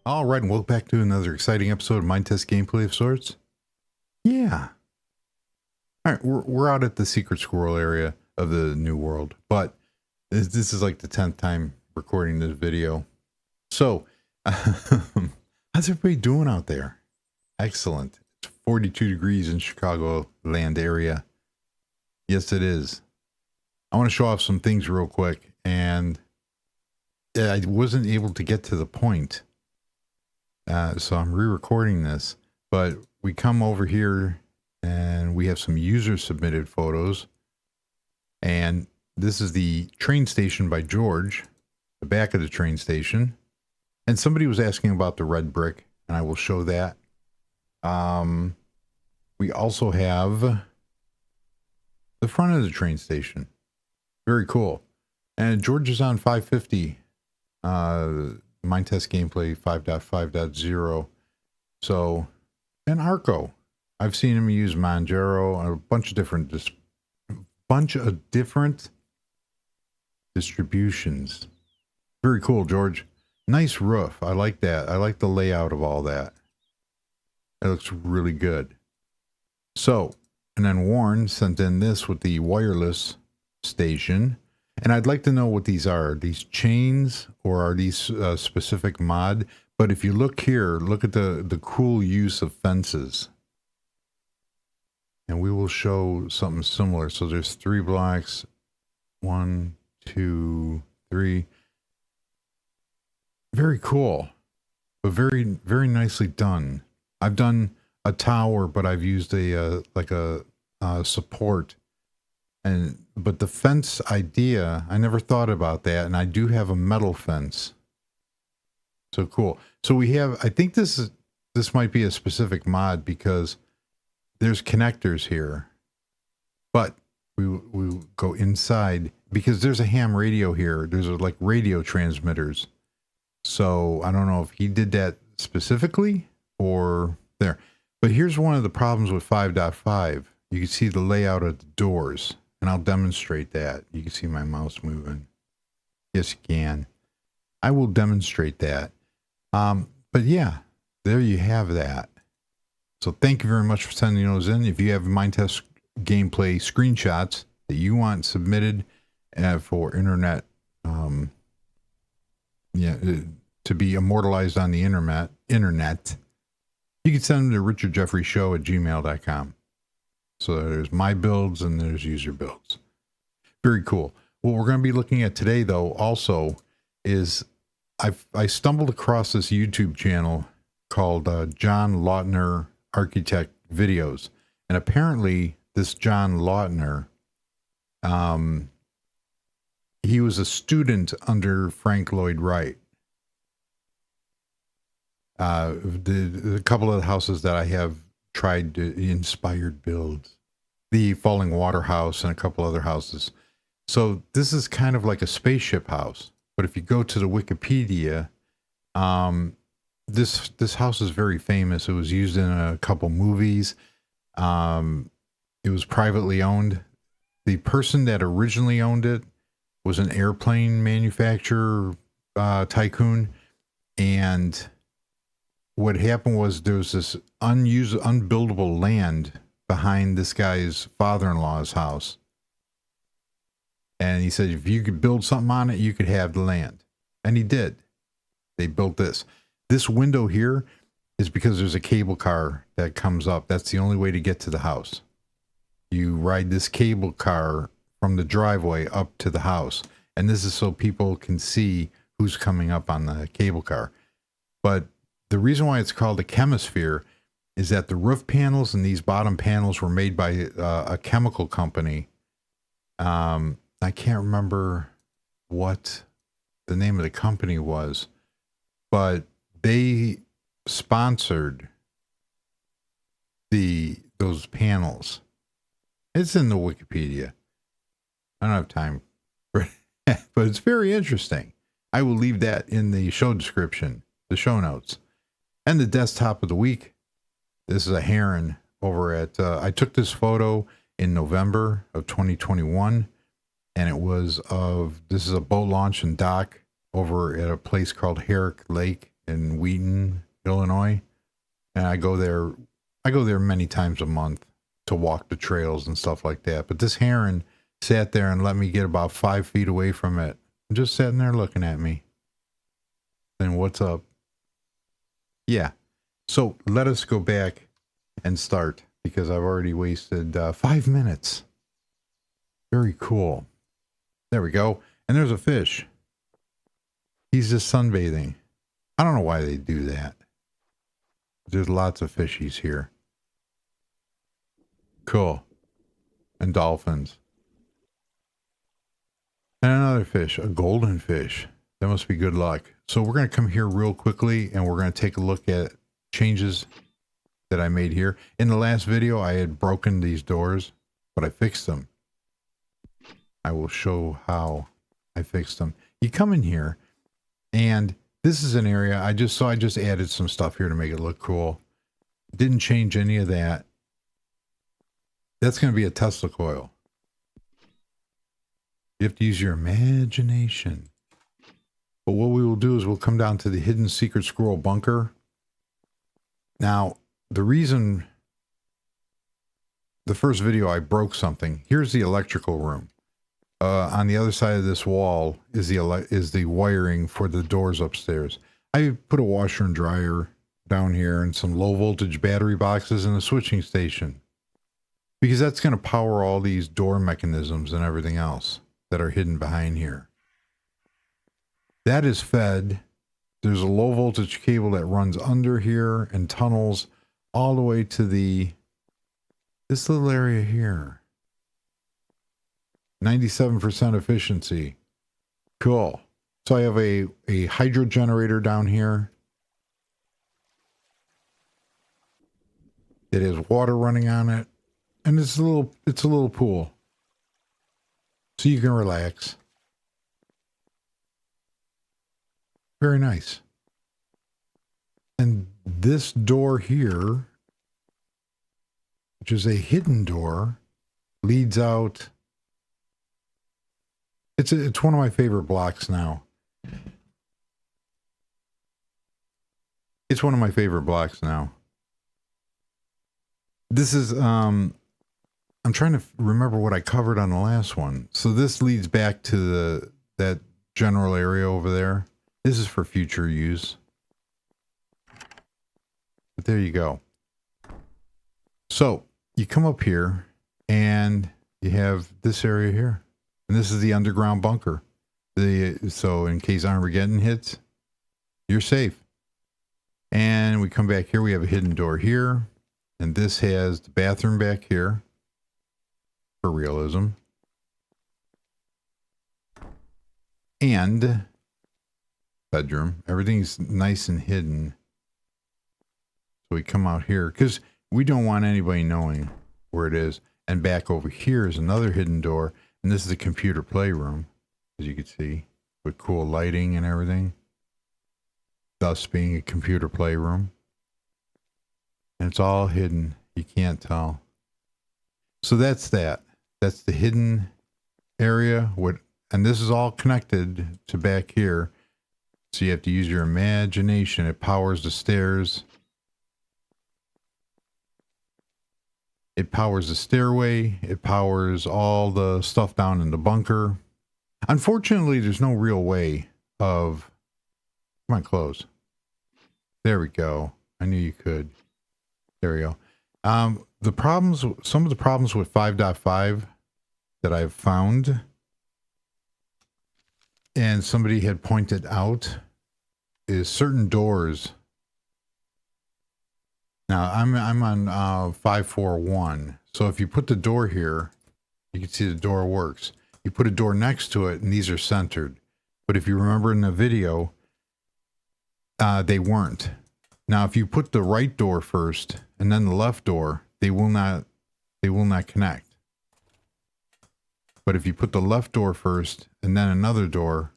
All right, and welcome back to another exciting episode of Minetest gameplay of sorts. Yeah. All right, we're out at the secret squirrel area of the new world, but this is like the 10th time recording this video. So, how's everybody doing out there? Excellent. It's 42 degrees in Chicago land area. Yes, it is. I want to show off some things real quick, and I wasn't able to get to the point. So I'm re-recording this, but we come over here and we have some user submitted photos. And this is the train station by George, the back of the train station. And somebody was asking about the red brick, and I will show that. We also have the front of the train station. Very cool. And George is on 550. Minetest gameplay 5.5.0. So, and Arco. I've seen him use Manjaro and a bunch of different distributions. Very cool, George. Nice roof. I like that. I like the layout of all that. It looks really good. So, and then Warren sent in this with the wireless station. And I'd like to know what these are. Are these chains or are these specific mod? But if you look here, look at the cool use of fences. And we will show something similar. So there's 3 blocks. 1, 2, 3. Very cool. But very, very nicely done. I've done a tower, but I've used a support. But the fence idea, I never thought about that, and I do have a metal fence. So cool. So we have, I think this might be a specific mod because there's connectors here. But we go inside because there's a ham radio here. There's like radio transmitters. So I don't know if he did that specifically or there. But here's one of the problems with 5.5. You can see the layout of the doors. And I'll demonstrate that. You can see my mouse moving. Yes, you can. I will demonstrate that. But yeah, there you have that. So thank you very much for sending those in. If you have Minetest gameplay screenshots that you want submitted for internet, to be immortalized on the internet, you can send them to richardjeffreyshow@gmail.com. So there's my builds and there's user builds. Very cool. What we're going to be looking at today, though, also is I stumbled across this YouTube channel called John Lautner Architect Videos. And apparently this John Lautner, he was a student under Frank Lloyd Wright. The couple of the houses that I have tried to inspired builds, the Falling Water House and a couple other houses. So this is kind of like a spaceship house, but if you go to the Wikipedia, this house is very famous. It was used in a couple movies. It was privately owned. The person that originally owned it was an airplane manufacturer tycoon, and what happened was there was this unbuildable land behind this guy's father-in-law's house. And he said, if you could build something on it, you could have the land. And he did. They built this. This window here is because there's a cable car that comes up. That's the only way to get to the house. You ride this cable car from the driveway up to the house. And this is so people can see who's coming up on the cable car. But the reason why it's called a Chemosphere is that the roof panels and these bottom panels were made by a chemical company. I can't remember what the name of the company was, but they sponsored those panels. It's in the Wikipedia. I don't have time for it, but it's very interesting. I will leave that in the show description, the show notes. And the desktop of the week. This is a heron over at, I took this photo in November of 2021. And it was this is a boat launch and dock over at a place called Herrick Lake in Wheaton, Illinois. And I go there many times a month to walk the trails and stuff like that. But this heron sat there and let me get about 5 feet away from it. Just sitting there looking at me. And what's up? Yeah. So let us go back and start because I've already wasted 5 minutes. Very cool. There we go. And there's a fish. He's just sunbathing. I don't know why they do that. There's lots of fishies here. Cool. And dolphins. And another fish, a golden fish. That must be good luck. So we're going to come here real quickly and we're going to take a look at changes that I made here. In the last video, I had broken these doors, but I fixed them. I will show how I fixed them. You come in here and this is an area I just added some stuff here to make it look cool. Didn't change any of that. That's going to be a Tesla coil. You have to use your imagination. But what we will do is we'll come down to the hidden secret squirrel bunker. Now, the reason the first video I broke something, here's the electrical room. On the other side of this wall is the wiring for the doors upstairs. I put a washer and dryer down here and some low voltage battery boxes and a switching station. Because that's going to power all these door mechanisms and everything else that are hidden behind here. That is fed. There's a low voltage cable that runs under here and tunnels all the way to this little area here. 97% efficiency. Cool. So I have a hydro generator down here. It has water running on it. And it's a little pool. So you can relax. Very nice. And this door here, which is a hidden door, leads out. It's one of my favorite blocks now. It's one of my favorite blocks now. This is I'm trying to remember what I covered on the last one. So this leads back to that general area over there. This is for future use. But there you go. So you come up here and you have this area here. And this is the underground bunker. So in case Armageddon hits, you're safe. And we come back here. We have a hidden door here. And this has the bathroom back here. For realism. And bedroom. Everything's nice and hidden. So we come out here because we don't want anybody knowing where it is. And back over here is another hidden door. And this is a computer playroom, as you can see, with cool lighting and everything. Thus being a computer playroom. And it's all hidden. You can't tell. So that's that. That's the hidden area. And this is all connected to back here. So you have to use your imagination. It powers the stairs. It powers the stairway. It powers all the stuff down in the bunker. Unfortunately, there's no real way of... Come on, close. There we go. I knew you could. There we go. Some of the problems with 5.5 that I've found, and somebody had pointed out, is certain doors. Now I'm on 5.4.1. So if you put the door here, you can see the door works. You put a door next to it, and these are centered. But if you remember in the video, they weren't. Now, if you put the right door first and then the left door, they will not connect. But if you put the left door first and then another door,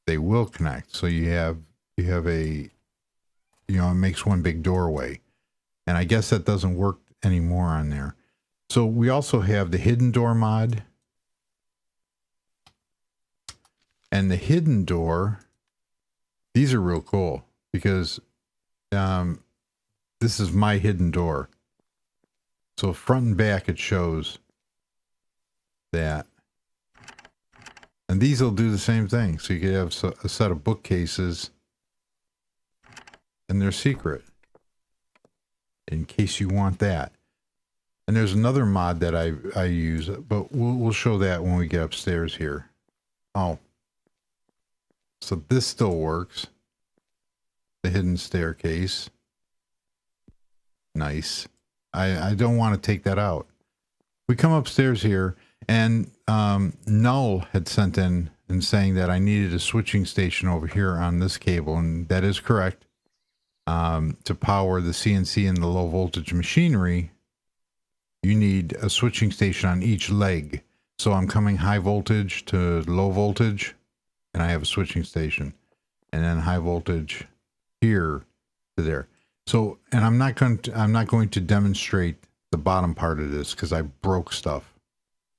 they will connect. So you have a, it makes one big doorway. And I guess that doesn't work anymore on there. So we also have the hidden door mod. And the hidden door, these are real cool. because this is my hidden door. So front and back, it shows that. And these will do the same thing. So you could have a set of bookcases, and they're secret in case you want that. And there's another mod that I use, but we'll show that when we get upstairs here. Oh, so this still works. The hidden staircase. Nice. I don't want to take that out. We come upstairs here, and Null had sent in and saying that I needed a switching station over here on this cable, and that is correct. To power the CNC and the low voltage machinery, you need a switching station on each leg. So I'm coming high voltage to low voltage, and I have a switching station, and then high voltage here to there. So, and I'm not going to demonstrate the bottom part of this because I broke stuff.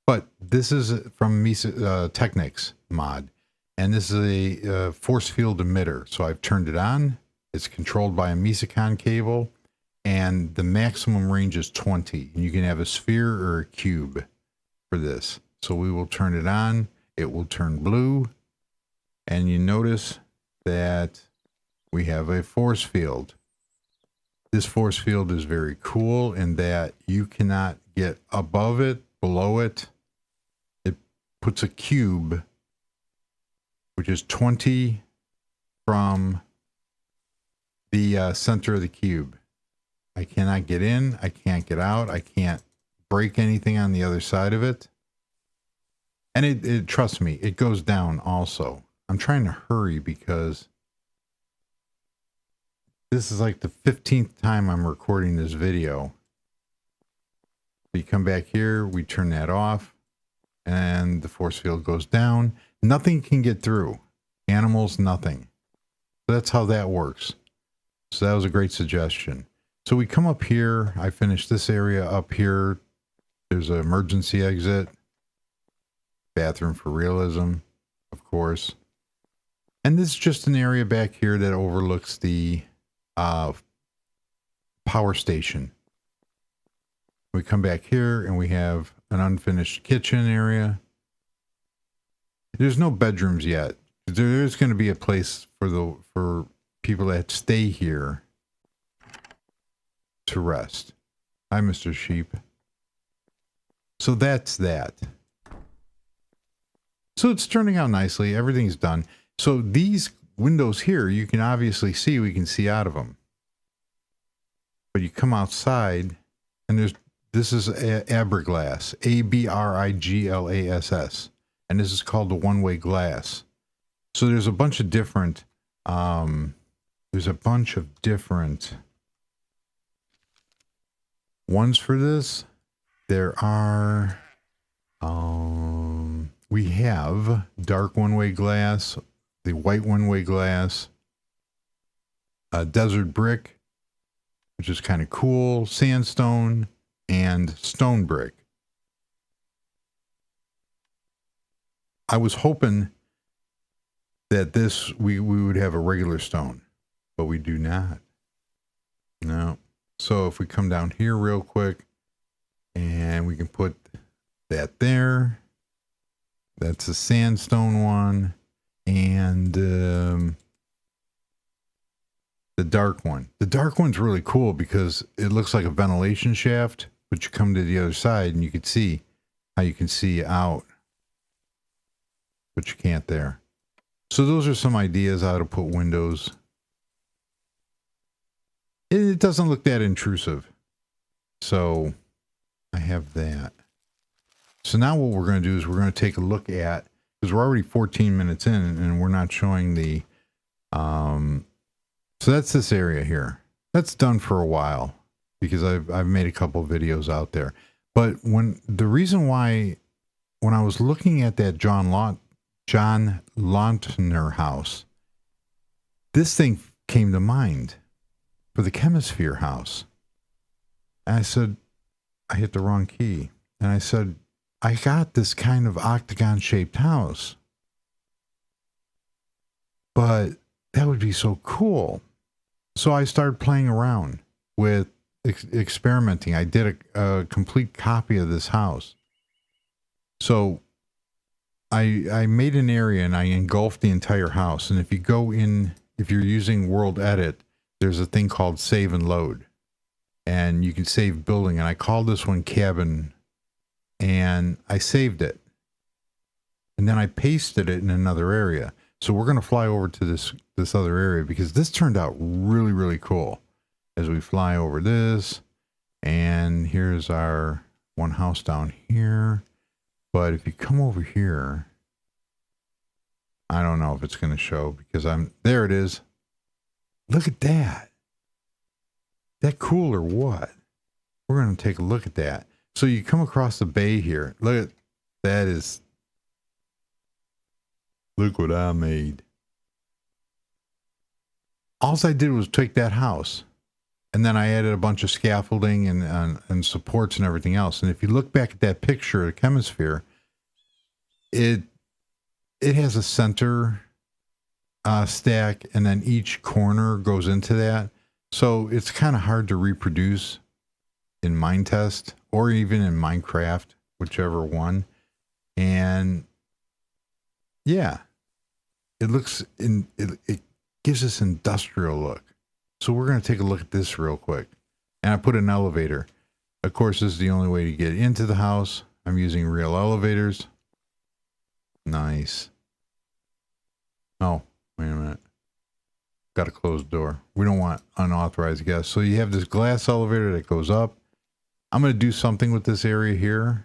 But this is from Technics mod, and this is a force field emitter. So I've turned it on. It's controlled by a Mesicon cable, and the maximum range is 20. And you can have a sphere or a cube for this. So we will turn it on. It will turn blue, and you notice that we have a force field. This force field is very cool in that you cannot get above it, below it. It puts a cube, which is 20 from the center of the cube. I cannot get in. I can't get out. I can't break anything on the other side of it. And it trust me, it goes down also. I'm trying to hurry because this is like the 15th time I'm recording this video. We come back here, we turn that off, and the force field goes down. Nothing can get through. Animals, nothing. So that's how that works. So that was a great suggestion. So we come up here. I finished this area up here. There's an emergency exit. Bathroom for realism, of course. And this is just an area back here that overlooks the power station. We come back here and we have an unfinished kitchen area. There's no bedrooms yet. There's going to be a place for people that stay here to rest. Hi, Mr. Sheep. So that's that. So it's turning out nicely. Everything's done. So these windows here, you can obviously see, we can see out of them. But you come outside, and this is Abriglass, Abriglass, and this is called the one-way glass. So there's a bunch of different, ones for this. There are, we have dark one-way glass, the white one-way glass, desert brick, which is kind of cool, sandstone, and stone brick. I was hoping that we would have a regular stone, but we do not. No. So if we come down here real quick, and we can put that there. That's a sandstone one. And the dark one. The dark one's really cool because it looks like a ventilation shaft, but you come to the other side and you can see how you can see out, but you can't there. So those are some ideas how to put windows. It doesn't look that intrusive. So I have that. So now what we're going to do is we're going to take a look at, because we're already 14 minutes in and we're not showing the, so that's this area here. That's done for a while because I've made a couple of videos out there. But the reason why, when I was looking at that John Lautner house, this thing came to mind for the Chemosphere house. And I said, I hit the wrong key. And I said, I got this kind of octagon shaped house, but that would be so cool. So I started playing around with experimenting. I did a complete copy of this house. So I made an area and I engulfed the entire house. And if you go in, if you're using World Edit, there's a thing called save and load. And you can save building. And I called this one cabin and I saved it. And then I pasted it in another area. So we're going to fly over to this other area because this turned out really, really cool. As we fly over this, and here's our one house down here. But if you come over here, I don't know if it's going to show because there it is. Look at that. That cool or what? We're going to take a look at that. So you come across the bay here. Look at that is. Look what I made. All I did was take that house and then I added a bunch of scaffolding and supports and everything else. And if you look back at that picture of Chemosphere, it has a center stack and then each corner goes into that. So it's kind of hard to reproduce in Minetest or even in Minecraft, whichever one. And yeah, it looks it gives us industrial look. So we're going to take a look at this real quick. And I put an elevator. Of course, this is the only way to get into the house. I'm using real elevators. Nice. Oh, wait a minute. Got a closed door. We don't want unauthorized guests. So you have this glass elevator that goes up. I'm going to do something with this area here.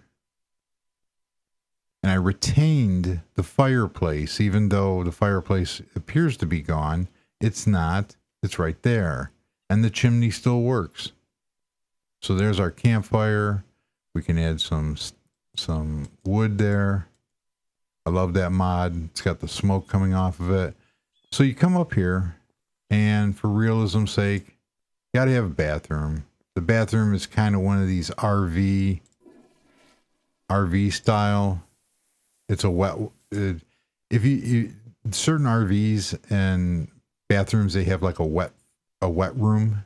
And I retained the fireplace, even though the fireplace appears to be gone. It's not. It's right there. And the chimney still works. So there's our campfire. We can add some wood there. I love that mod. It's got the smoke coming off of it. So you come up here, and for realism's sake, you got to have a bathroom. The bathroom is kind of one of these RV style. It's a wet. If you certain RVs and bathrooms, they have like a wet room,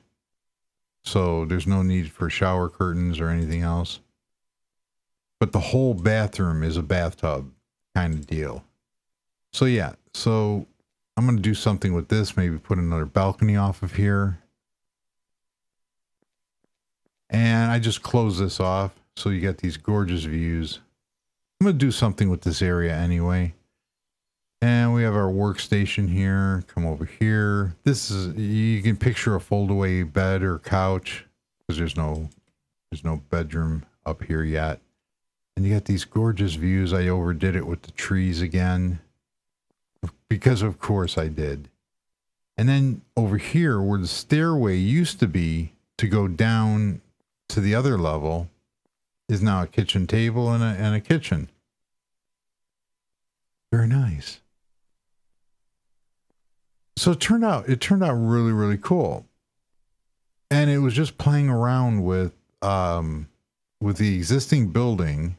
so there's no need for shower curtains or anything else. But the whole bathroom is a bathtub kind of deal. So yeah, so I'm going to do something with this. Maybe put another balcony off of here, and I just close this off so you get these gorgeous views. I'm going to do something with this area anyway. And we have our workstation here. Come over here. This is, you can picture a fold-away bed or couch because there's no bedroom up here yet. And you got these gorgeous views. I overdid it with the trees again because of course I did. And then over here where the stairway used to be to go down to the other level is now a kitchen table and a kitchen. Very nice. So it turned out really, really cool. And it was just playing around with the existing building.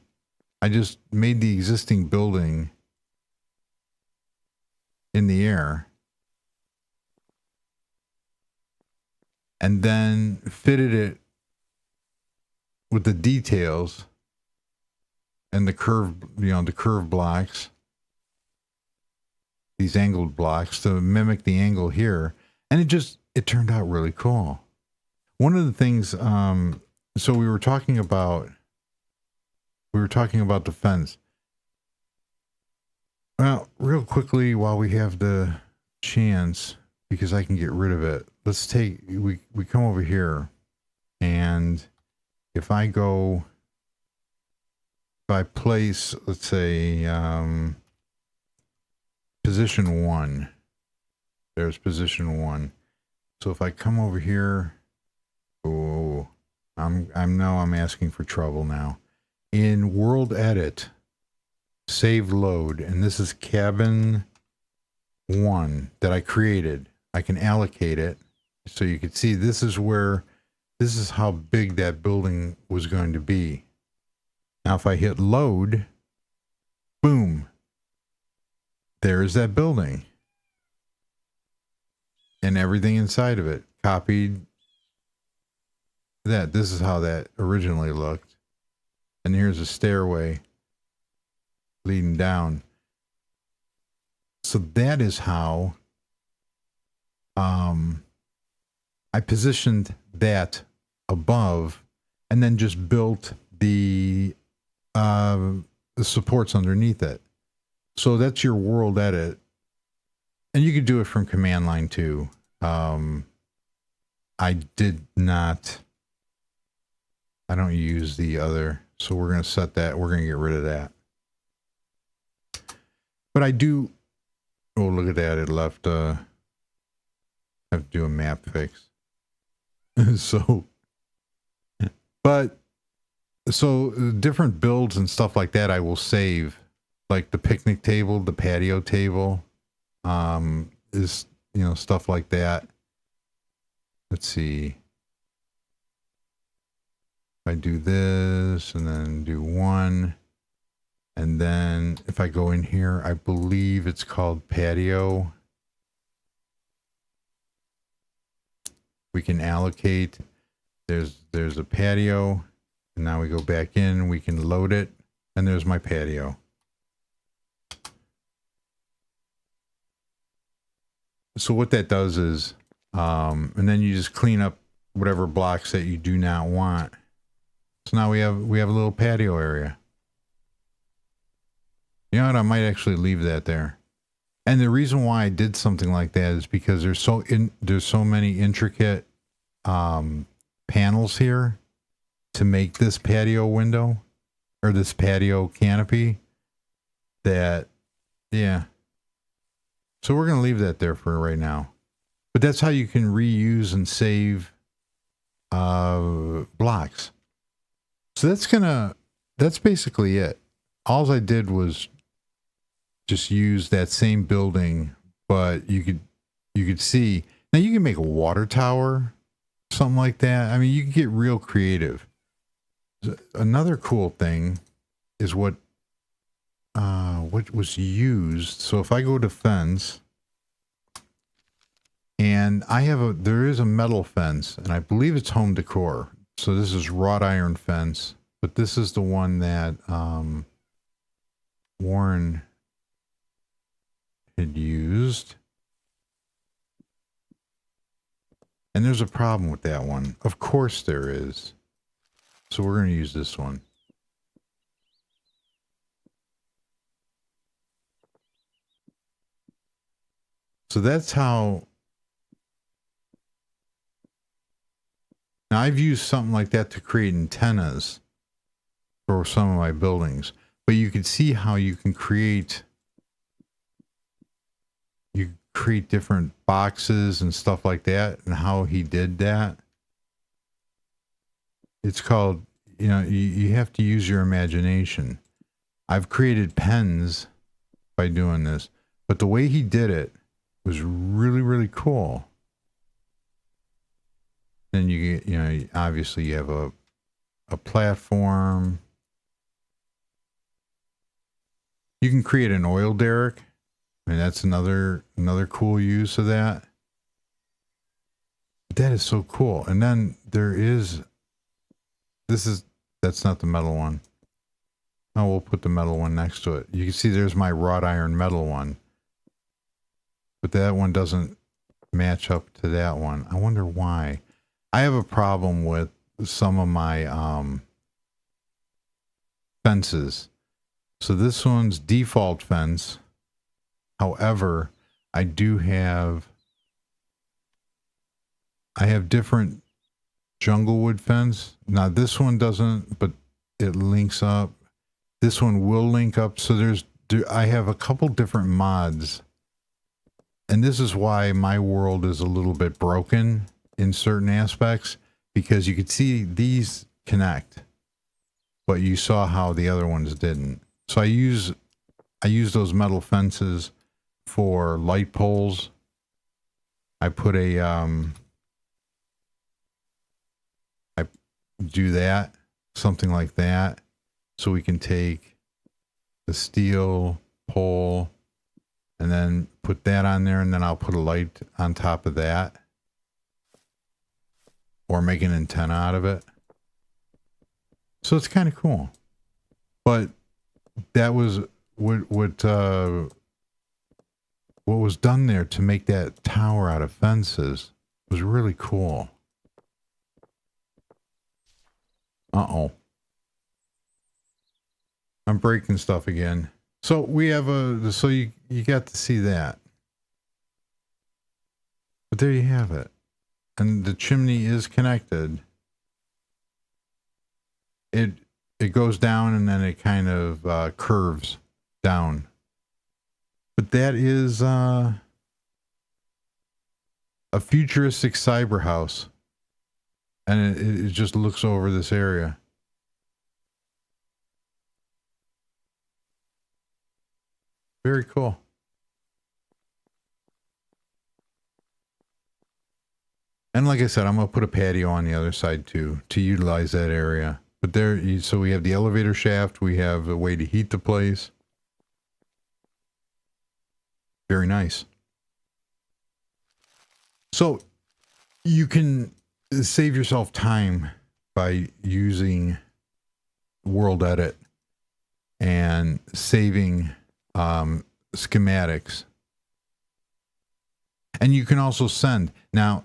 I just made the existing building in the air and then fitted it with the details and the curve blocks, these angled blocks to mimic the angle here. And it turned out really cool. One of the things, so we were talking about the fence. Well, real quickly while we have the chance, because I can get rid of it, we come over here, and if I place, let's say, position 1, there's position 1. So if I come over here, oh, I'm asking for trouble now. In World Edit, save load, and this is cabin 1 that I created. I can allocate it so you can see this is how big that building was going to be. Now if I hit load, boom, there is that building and everything inside of it. copied that. This is how that originally looked. And here's a stairway leading down. So that is how I positioned that above and then just built the supports underneath it. So that's your world edit. And you could do it from command line too. I did not. I don't use the other. So we're going to set that. We're going to get rid of that. But I do. Oh, look at that. It left. I have to do a map fix. So different builds and stuff like that I will save, like the picnic table, the patio table, is, you know, stuff like that. Let's see. If I do this and then do one, and then if I go in here, I believe it's called patio. We can allocate. There's a patio. And now we go back in, we can load it, and there's my patio. So what that does is, and then you just clean up whatever blocks that you do not want. So now we have a little patio area. You know what? I might actually leave that there. And the reason why I did something like that is because there's so many intricate panels here to make this patio window or this patio canopy that, yeah. So we're going to leave that there for right now. But that's how you can reuse and save blocks. So that's basically it. All I did was just use that same building, but you could see, now you can make a water tower, something like that. I mean, you can get real creative. Another cool thing is what was used. So if I go to fence, and there is a metal fence, and I believe it's home decor. So this is wrought iron fence, but this is the one that Warren had used. And there's a problem with that one. Of course there is. So we're going to use this one. So that's how. Now I've used something like that to create antennas for some of my buildings, but you can see how you can create different boxes and stuff like that, and how he did that. It's called, you know, you have to use your imagination. I've created pens by doing this, but the way he did it was really, really cool. Then you get, you know, obviously you have a platform. You can create an oil derrick. I mean, that's another cool use of that. But that is so cool. And then that's not the metal one. Oh, we'll put the metal one next to it. You can see there's my wrought iron metal one. But that one doesn't match up to that one. I wonder why. I have a problem with some of my fences. So this one's default fence. However, I have different junglewood fence. Now this one doesn't, but it links up. This one will link up. So I have a couple different mods. And this is why my world is a little bit broken in certain aspects, because you could see these connect, but you saw how the other ones didn't. So I use those metal fences for light poles. I put I do that, something like that. So we can take the steel pole and then put that on there, and then I'll put a light on top of that. or make an antenna out of it. So it's kind of cool. But that was what was done there to make that tower out of fences was really cool. Uh-oh. I'm breaking stuff again. So we have so you got to see that. But there you have it. And the chimney is connected. It goes down and then it kind of curves down. But that is a futuristic cyber house. And it just looks over this area. Very cool. And like I said, I'm going to put a patio on the other side too, to utilize that area. But there, so we have the elevator shaft. We have a way to heat the place. Very nice. So you can save yourself time by using World Edit and saving schematics. And you can also send. Now,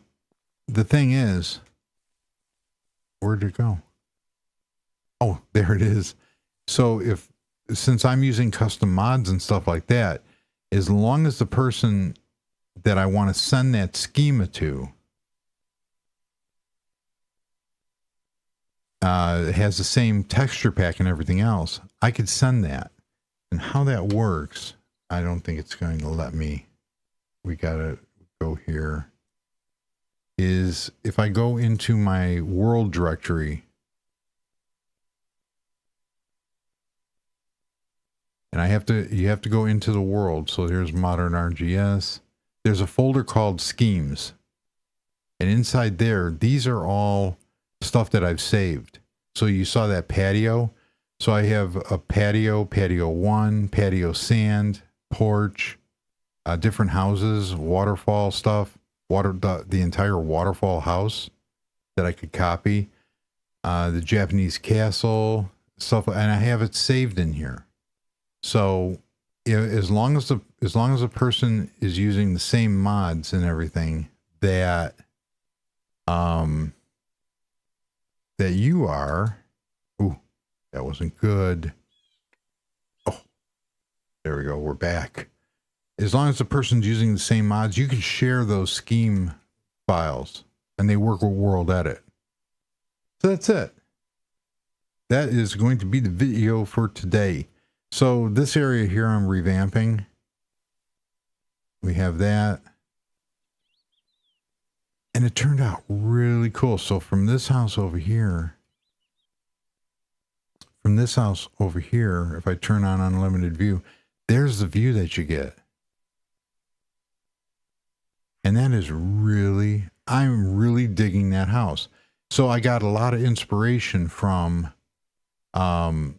the thing is, where'd it go? Oh, there it is. So since I'm using custom mods and stuff like that, as long as the person that I want to send that schema to has the same texture pack and everything else, I could send that. And how that works, I don't think it's going to let me. We got to go here. Is if I go into my world directory and you have to go into the world. So here's modern RGS. There's a folder called schemes. And inside there, these are all stuff that I've saved. So you saw that patio. So I have a patio 1, patio sand, porch, different houses, waterfall stuff, the entire waterfall house that I could copy, the Japanese castle stuff, and I have it saved in here. So as long as the person is using the same mods and everything that that you are, ooh, that wasn't good. Oh, there we go. We're back. As long as the person's using the same mods, you can share those scheme files and they work with World Edit. So that's it. That is going to be the video for today. So this area here I'm revamping. We have that. And it turned out really cool. So from this house over here, if I turn on unlimited view, there's the view that you get. And that is I'm really digging that house. So I got a lot of inspiration from, that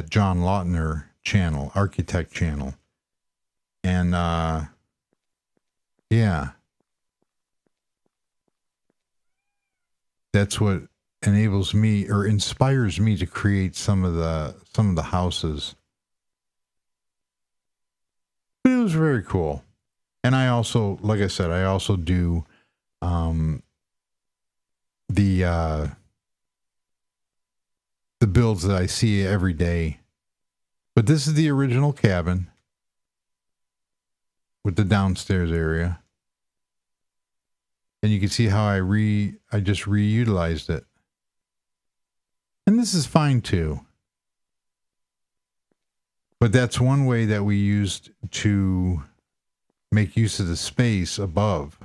John Lautner channel, architect channel. And, yeah, that's what enables me or inspires me to create some of the houses. But it was very cool. And I also, like I said, I also do the builds that I see every day. But this is the original cabin with the downstairs area. And you can see how I just reutilized it. And this is fine too. But that's one way that we used to make use of the space above.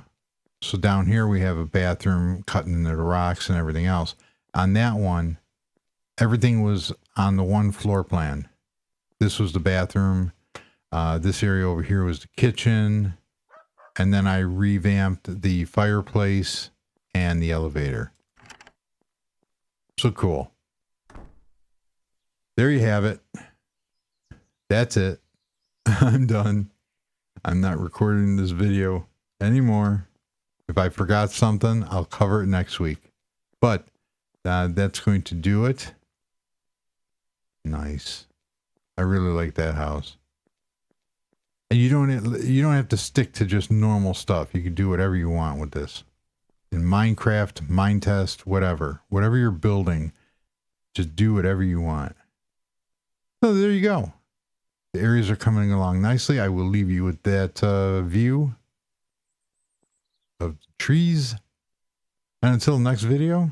So down here we have a bathroom cutting into the rocks and everything else. On that one, everything was on the one floor plan. This was the bathroom. This area over here was the kitchen. And then I revamped the fireplace and the elevator. So cool. There you have it. That's it. I'm done. I'm not recording this video anymore. If I forgot something, I'll cover it next week. But that's going to do it. Nice. I really like that house. And you don't have to stick to just normal stuff. You can do whatever you want with this. In Minecraft, Minetest, whatever you're building, just do whatever you want. So there you go. The areas are coming along nicely. I will leave you with that view of trees. And until the next video,